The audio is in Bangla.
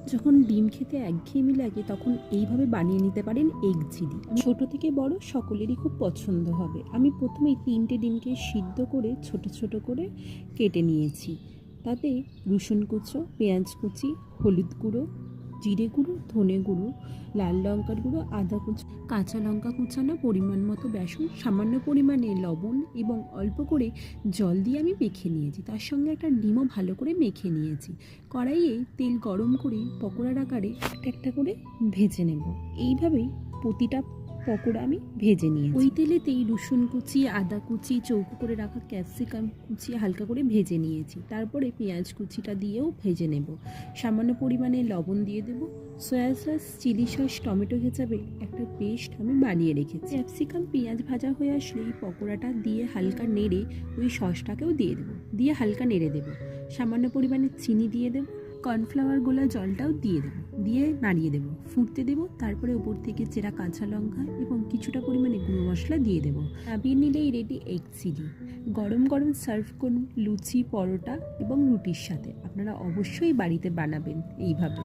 যখন ডিম খেতে একঘেয়েমি লাগে তখন এইভাবে বানিয়ে নিতে পারেন এগ চিলি। ছোট থেকে বড় সকলেরই খুব পছন্দ হবে। আমি প্রথমেই 3টে ডিমকে সিদ্ধ করে ছোট ছোট করে কেটে নিয়েছি। তাতে রসুন কুচো, পেঁয়াজ কুচি, হলুদ গুঁড়ো, জিরে গুঁড়ো, ধনে গুঁড়ো, লাল লঙ্কার গুঁড়ো, আদা কুচো, কাঁচা লঙ্কা কুচানো, পরিমাণ মতো বেসন, সামান্য পরিমাণে লবণ এবং অল্প করে জল দিয়ে আমি মেখে নিয়েছি। তার সঙ্গে একটা ডিমও ভালো করে মেখে নিয়েছি। কড়াইয়ে তেল গরম করে পকোড়ার আকারে একটা একটা করে ভেজে নেব। এইভাবেই প্রতিটা পকোড়া আমি ভেজে নিয়েছি। ওই তেলেতেই রসুন কুচি, আদা কুচি, চৌকো করে রাখা ক্যাপসিকাম কুচিয়ে হালকা করে ভেজে নিয়েছি। তারপরে পেঁয়াজ কুচিটা দিয়েও ভেজে নেব। সামান্য পরিমাণে লবণ দিয়ে দেব। Soya sauce, chilli sauce, tomato কেচাপের একটা পেস্ট আমি বানিয়ে রেখেছি। ক্যাপসিকাম পেঁয়াজ ভাজা হয়ে আসলে এই পকোড়াটা দিয়ে হালকা নেড়ে ওই সসটাকেও দিয়ে দেবো, দিয়ে হালকা নেড়ে দেবো। সামান্য পরিমাণে চিনি দিয়ে দেবো, কর্নফ্লাওয়ার গোলা জলটাও দিয়ে দেবো, দিয়ে নাড়িয়ে দেবো, ফুটতে দেবো। তারপরে উপর থেকে চেরা কাঁচা লঙ্কা এবং কিছুটা পরিমাণে গুঁড়ো মশলা দিয়ে দেবো। নামিয়ে নিলেই রেডি এগ চিলি। গরম গরম সার্ভ করুন লুচি, পরোটা এবং রুটির সাথে। আপনারা অবশ্যই বাড়িতে বানাবেন এইভাবে।